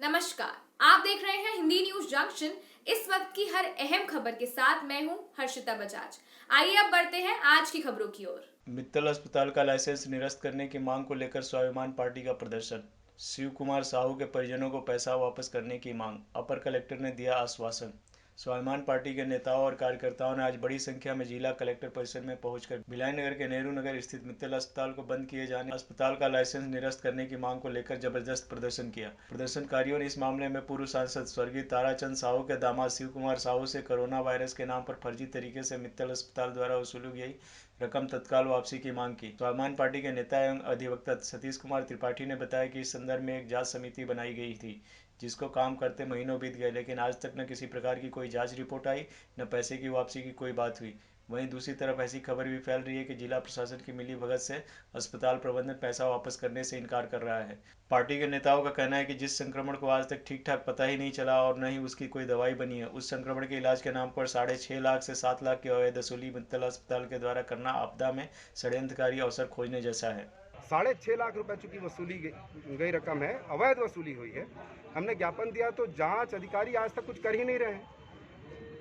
नमस्कार, आप देख रहे हैं हिंदी न्यूज जंक्शन। इस वक्त की हर अहम खबर के साथ मैं हूं हर्षिता बजाज। आइए अब बढ़ते हैं आज की खबरों की ओर। मित्तल अस्पताल का लाइसेंस निरस्त करने की मांग को लेकर स्वाभिमान पार्टी का प्रदर्शन। शिव कुमार साहू के परिजनों को पैसा वापस करने की मांग। अपर कलेक्टर ने दिया आश्वासन। स्वाभिमान पार्टी के नेताओं और कार्यकर्ताओं ने आज बड़ी संख्या में जिला कलेक्टर परिसर में पहुंचकर भिलाई नगर के नेहरू नगर स्थित मित्तल अस्पताल को बंद किए जाने अस्पताल का लाइसेंस निरस्त करने की मांग को लेकर जबरदस्त प्रदर्शन किया। प्रदर्शनकारियों ने इस मामले में पूर्व सांसद स्वर्गीय ताराचंद साहू के दामाद शिव कुमार साहू से कोरोना वायरस के नाम पर फर्जी तरीके से मित्तल अस्पताल द्वारा वसूली गई रकम तत्काल वापसी की मांग की। स्वाभिमान पार्टी के नेता एवं अधिवक्ता सतीश कुमार त्रिपाठी ने बताया कि इस संदर्भ में एक जांच समिति बनाई गई थी, जिसको काम करते महीनों बीत गए, लेकिन आज तक न किसी प्रकार की कोई जांच रिपोर्ट आई, न पैसे की वापसी की कोई बात हुई। वहीं दूसरी तरफ ऐसी खबर भी फैल रही है कि जिला प्रशासन की मिलीभगत से अस्पताल प्रबंधन पैसा वापस करने से इनकार कर रहा है। पार्टी के नेताओं का कहना है कि जिस संक्रमण को आज तक ठीक ठाक पता ही नहीं चला और न ही उसकी कोई दवाई बनी है, उस संक्रमण के इलाज के नाम पर 6.5 लाख से 7 लाख की अवैध वसूली मित्तल अस्पताल के द्वारा करना आपदा में षड्यंत्रकारी अवसर खोजने जैसा है। 6.5 लाख रुपए चूंकि वसूली गई रकम है, अवैध वसूली हुई है। हमने ज्ञापन दिया तो जांच अधिकारी आज तक कुछ कर ही नहीं रहे हैं।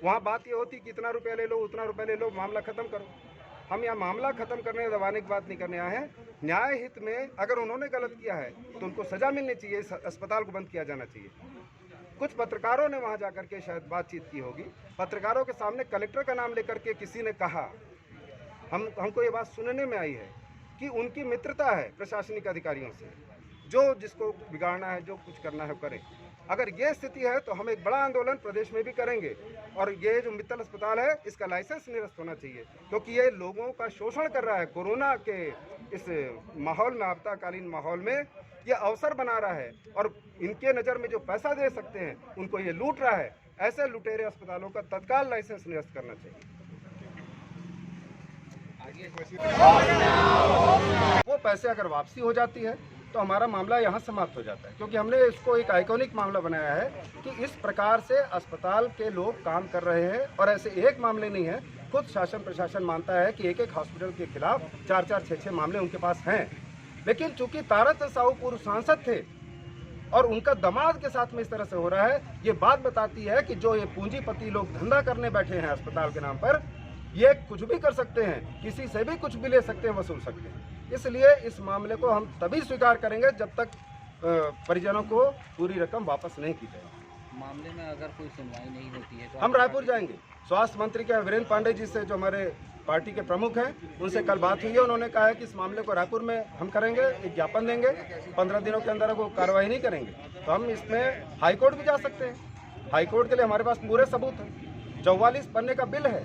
वहाँ बात ये होती कि इतना रुपया ले लो, उतना रुपया ले लो, मामला खत्म करो। हम यहाँ मामला खत्म करने दबाने की बात नहीं करने आए हैं। न्याय हित में अगर उन्होंने गलत किया है तो उनको सजा मिलनी चाहिए, इस अस्पताल को बंद किया जाना चाहिए। कुछ पत्रकारों ने वहाँ जाकर के शायद बातचीत की होगी। पत्रकारों के सामने कलेक्टर का नाम लेकर के किसी ने कहा, हमको ये बात सुनने में आई है कि उनकी मित्रता है प्रशासनिक अधिकारियों से, जो जिसको बिगाड़ना है, जो कुछ करना है करे। अगर ये स्थिति है तो हम एक बड़ा आंदोलन प्रदेश में भी करेंगे और ये जो मित्तल अस्पताल है इसका लाइसेंस निरस्त होना चाहिए, क्योंकि ये लोगों का शोषण कर रहा है। कोरोना के इस माहौल में, आपदाकालीन माहौल में ये अवसर बना रहा है और इनके नज़र में जो पैसा दे सकते हैं उनको ये लूट रहा है। ऐसे लुटेरे अस्पतालों का तत्काल लाइसेंस निरस्त करना चाहिए। वो पैसे अगर वापसी हो जाती है तो हमारा मामला यहाँ समाप्त हो जाता है, क्योंकि हमने इसको एक आइकॉनिक मामला बनाया है कि इस प्रकार से अस्पताल के लोग काम कर रहे हैं और ऐसे एक मामले नहीं है। खुद शासन प्रशासन मानता है कि एक हॉस्पिटल के खिलाफ 4-4, 6-6 मामले उनके पास हैं। लेकिन चूंकि ताराचंद साहू पूर्व सांसद थे और उनका दामाद के साथ में इस तरह से हो रहा है, ये बात बताती है कि जो ये पूंजीपति लोग धंधा करने बैठे हैं अस्पताल के नाम पर, ये कुछ भी कर सकते हैं, किसी से भी कुछ भी ले सकते हैं, वसूल सकते हैं। इसलिए इस मामले को हम तभी स्वीकार करेंगे जब तक परिजनों को पूरी रकम वापस नहीं की जाएगी। मामले में अगर कोई सुनवाई नहीं होती है तो हम रायपुर जाएंगे। स्वास्थ्य मंत्री के वीरेंद्र पांडे जी से, जो हमारे पार्टी के प्रमुख हैं, उनसे कल बात हुई है। उन्होंने कहा है कि इस मामले को रायपुर में हम करेंगे, एक ज्ञापन देंगे। 15 दिनों के अंदर वो कार्रवाई नहीं करेंगे तो हम इसमें हाईकोर्ट भी जा सकते हैं। हाईकोर्ट के लिए हमारे पास पूरे सबूत हैं। 44 पन्ने का बिल है,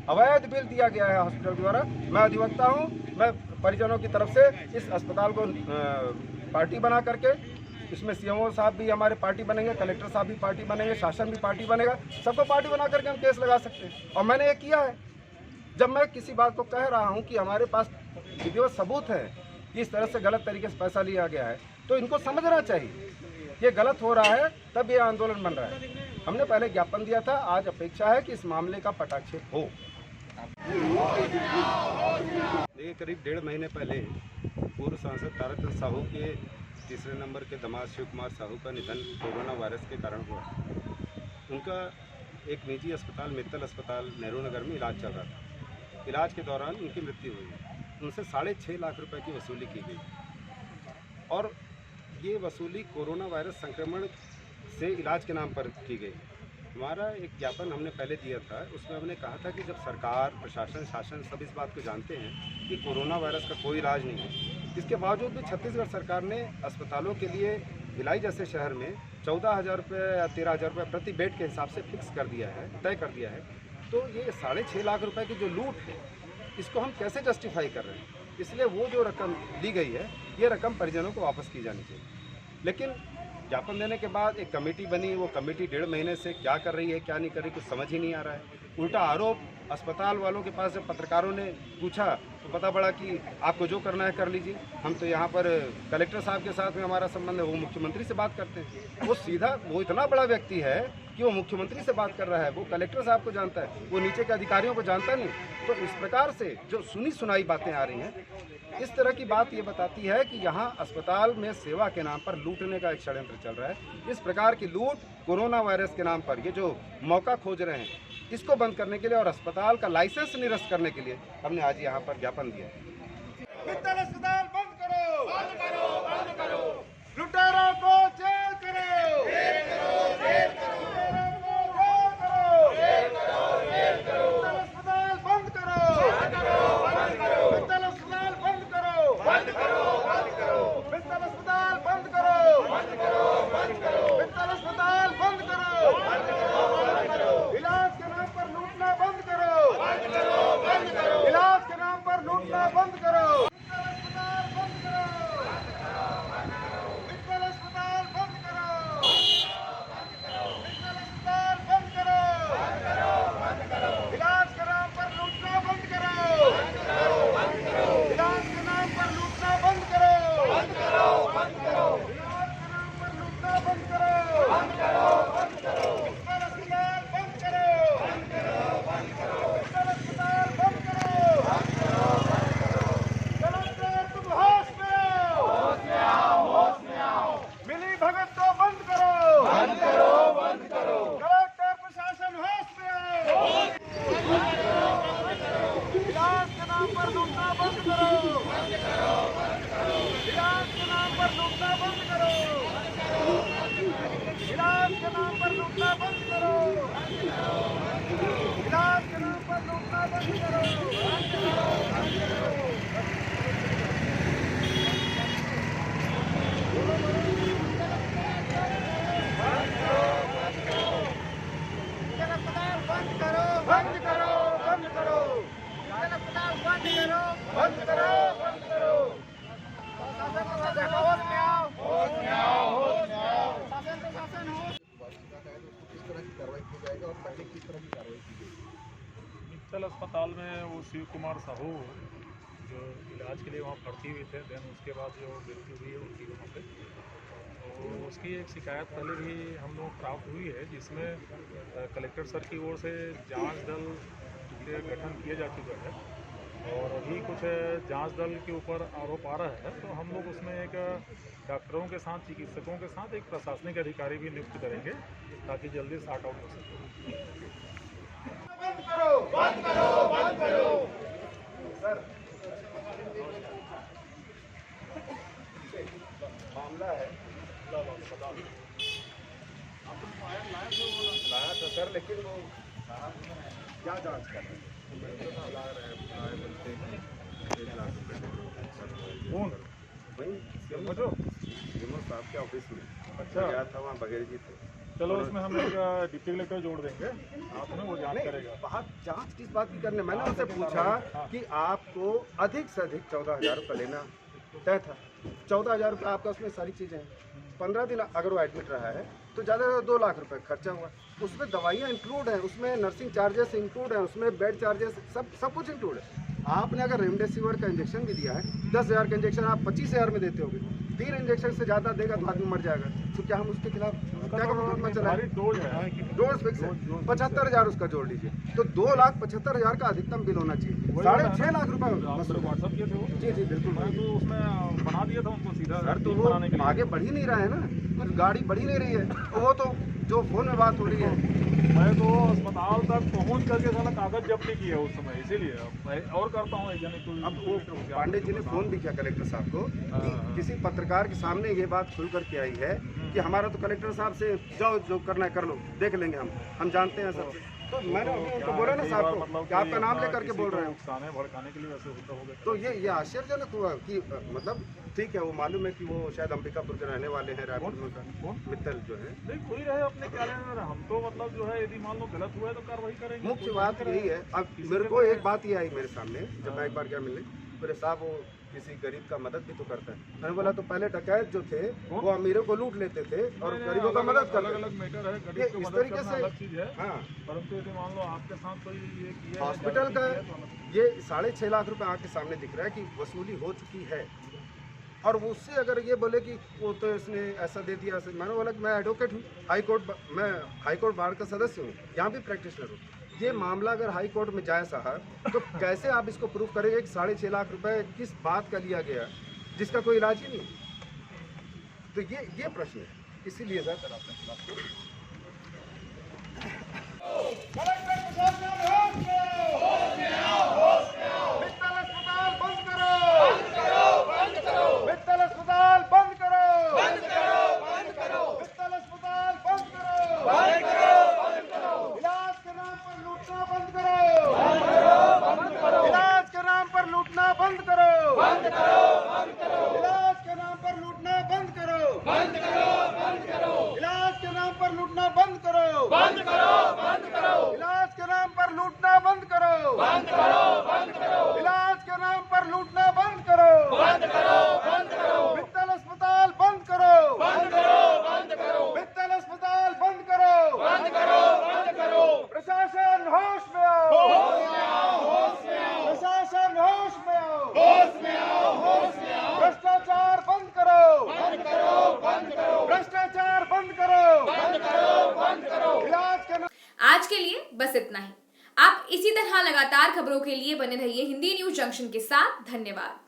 अवैध बिल दिया गया है हॉस्पिटल द्वारा। मैं अधिवक्ता हूँ, मैं परिजनों की तरफ से इस अस्पताल को पार्टी बना करके, इसमें सीएमओ साहब भी हमारे पार्टी बनेंगे, कलेक्टर साहब भी पार्टी बनेंगे, शासन भी पार्टी बनेगा, सबको पार्टी बना करके हम केस लगा सकते हैं। और मैंने ये किया है। जब मैं किसी बात को कह रहा हूँ कि हमारे पास विधिवत सबूत है कि इस तरह से गलत तरीके से पैसा लिया गया है, तो इनको समझना चाहिए ये गलत हो रहा है, तब ये आंदोलन बन रहा है। हमने पहले ज्ञापन दिया था, आज अपेक्षा है कि इस मामले का पटाक्षेप हो। देखिए, करीब 1.5 महीने पहले पूर्व सांसद ताराचंद साहू के तीसरे नंबर के दामाद शिव कुमार साहू का निधन कोरोना वायरस के कारण हुआ। उनका एक निजी अस्पताल मित्तल अस्पताल नेहरू नगर में इलाज चल रहा था। इलाज के दौरान उनकी मृत्यु हुई। उनसे 6.5 लाख रुपए की वसूली की गई और ये वसूली कोरोना वायरस संक्रमण से इलाज के नाम पर की गई। हमारा एक ज्ञापन हमने पहले दिया था, उसमें हमने कहा था कि जब सरकार, प्रशासन, शासन सब इस बात को जानते हैं कि कोरोना वायरस का कोई इलाज नहीं है, इसके बावजूद भी छत्तीसगढ़ सरकार ने अस्पतालों के लिए भिलाई जैसे शहर में 14,000 रुपये या 13,000 रुपये प्रति बेड के हिसाब से फिक्स कर दिया है, तय कर दिया है। तो ये 6.5 लाख रुपये की जो लूट है, इसको हम कैसे जस्टिफाई कर रहे हैं? इसलिए वो जो रकम ली गई है, ये रकम परिजनों को वापस की जानी चाहिए। लेकिन ज्ञापन देने के बाद एक कमेटी बनी, वो कमेटी 1.5 महीने से क्या कर रही है, क्या नहीं कर रही, कुछ समझ ही नहीं आ रहा है। उल्टा आरोप अस्पताल वालों के पास जब पत्रकारों ने पूछा तो पता पड़ा कि आपको जो करना है कर लीजिए। हम तो यहाँ पर कलेक्टर साहब के साथ में हमारा संबंध है, वो मुख्यमंत्री से बात करते हैं। वो सीधा, वो इतना बड़ा व्यक्ति है कि वो मुख्यमंत्री से बात कर रहा है, वो कलेक्टर साहब को जानता है, वो नीचे के अधिकारियों को जानता नहीं। तो इस प्रकार से जो सुनी सुनाई बातें आ रही हैं, इस तरह की बात ये बताती है कि यहाँ अस्पताल में सेवा के नाम पर लूटने का एक षड्यंत्र चल रहा है। इस प्रकार की लूट कोरोना वायरस के नाम पर ये जो मौका खोज रहे हैं, इसको बंद करने के लिए और अस्पताल का लाइसेंस निरस्त करने के लिए हमने आज यहाँ पर ज्ञापन दिया। मित्तल अस्पताल बंद करो, बंद करो, बंद करो। लुटेरों को जेल करो, जेल करो, जेल करो। लुटेरों को जेल करो, जेल करो, जेल करो। मित्तल अस्पताल बंद करो, बंद करो, बंद करो। मित्तल अस्पताल बंद करो, बंद करो, बंद करो। मित्तल अस्पताल बंद करो, बंद करो, बंद करो। मित्तल अस्पताल बंद करो, बंद करो, बंद करो। इलाज के नाम पर लूटना बंद करो, बंद करो, बंद करो। इलाज के नाम पर लूटना बंद करो। मित्तल अस्पताल में वो शिव कुमार साहू जो इलाज के लिए वहाँ भर्ती हुए थे, देन उसके बाद जो मृत्यु हुई है उनकी वहाँ पे, तो उसकी एक शिकायत पहले भी हम लोग प्राप्त हुई है, जिसमें कलेक्टर सर की ओर से जांच दल के गठन किया जा चुका है और अभी कुछ जांच दल के ऊपर आरोप आ रहा है, तो हम लोग उसमें एक डॉक्टरों के साथ, चिकित्सकों के साथ एक प्रशासनिक अधिकारी भी नियुक्त करेंगे ताकि जल्दी सॉर्ट आउट हो सके। बंद करो, बंद करो, बंद करो। सर, मामला है लाया था सर, लेकिन वो क्या जांच कर रहे हैं? कौन वही विमोद साहब के ऑफिस में। अच्छा, गया था वहाँ बघेल जी थे। चलो उसमें हम एक डिप्टी कलेक्टर जोड़ देंगे, आप में वो जांच करेगा। बात जांच किस बात की करने? मैंने उनसे पूछा कि आपको अधिक से अधिक 14,000 रुपये लेना तय था। 14,000 रुपये आपका, उसमें सारी चीज़ें हैं। 15 दिन अगर वो एडमिट रहा है तो ज़्यादा से 2 लाख रुपए खर्चा हुआ। उसमें दवाइयाँ इंक्लूड हैं, उसमें नर्सिंग चार्जेस इंक्लूड हैं, उसमें बेड चार्जेस, सब कुछ इंक्लूड है। आपने अगर रेमडेसिविर का इंजेक्शन भी दिया है, 10,000 का इंजेक्शन आप 25,000 में देते होगे, 3 इंजेक्शन से ज़्यादा देगा तो आदमी मर जाएगा। तो क्या हम उसके खिलाफ क्या मुकदमा चलाएं? डोज है, डोज फिक्स है, 75,000 उसका जोड़ लीजिए, तो 2,75,000 का अधिकतम बिल होना चाहिए। 6.5 लाख रुपए व्हाट्सअप किए थे वो। जी जी बिल्कुल। मैं तो उसमें बना दिया था उनको सीधा सर, तो वो आगे बढ़ ही नहीं रहा है ना, कुछ गाड़ी बढ़ ही नहीं रही है, वो तो जो फोन में बात हो रही है। मैं तो अस्पताल तक पहुंच करके साला कागज जब्त नहीं किया उस समय, इसीलिए मैं और करता हूँ। अब वो पांडे जी ने फोन भी किया कलेक्टर साहब को कि किसी पत्रकार के सामने ये बात खुल करके आई है कि हमारा तो कलेक्टर साहब से जाओ, जो करना है कर लो, देख लेंगे, हम जानते हैं सब। तो मैंने उनको बोला ना साहब को कि आपका नाम लेकर के बोल रहे हैं, भड़काने के लिए वैसे होता होगा। तो ये आश्चर्यजनक हुआ कि मतलब ठीक है, वो मालूम है कि वो शायद अंबिकापुर के रहने वाले हैं, रायपुर में। मित्तल जो है नहीं, कोई रहे अपने क्या लेना, हम तो मतलब जो है यदि मान लो गलत हुआ है तो कार्रवाई करेंगे। मुख्य बात यही है। अब मेरे को एक बात ये आई मेरे सामने, जब मैं एक बार गया मिलने, मेरे साहब वो किसी गरीब का मदद भी तो करता है। मैंने बोला तो पहले डकैत जो थे वो अमीरों को लूट लेते थे और गरीबों का मदद करते थे। अलग मैटर है, गरीब को इस मदद तरीके करना से अलग चीज है। हाँ, परंतु यदि मान लो आपके साथ कोई ये किया है, हॉस्पिटल का ये 6.5 लाख रुपए आपके सामने दिख रहा है कि वसूली हो चुकी है, और वो उससे अगर ये बोले कि वो तो इसने ऐसा दे दिया, मैंने बोला कि मैं एडवोकेट हूँ, मैं हाई कोर्ट बार का सदस्य हूँ, यहाँ भी प्रैक्टिशनर हूँ। ये मामला अगर हाई कोर्ट में जाए साहब, तो कैसे आप इसको प्रूफ करेंगे कि 6.5 लाख रुपए किस बात का लिया गया जिसका कोई इलाज ही नहीं? तो ये प्रश्न है, इसीलिए सर आज के लिए बस इतना ही। आप इसी तरह लगातार खबरों के लिए बने रहिए हिंदी न्यूज जंक्शन के साथ। धन्यवाद।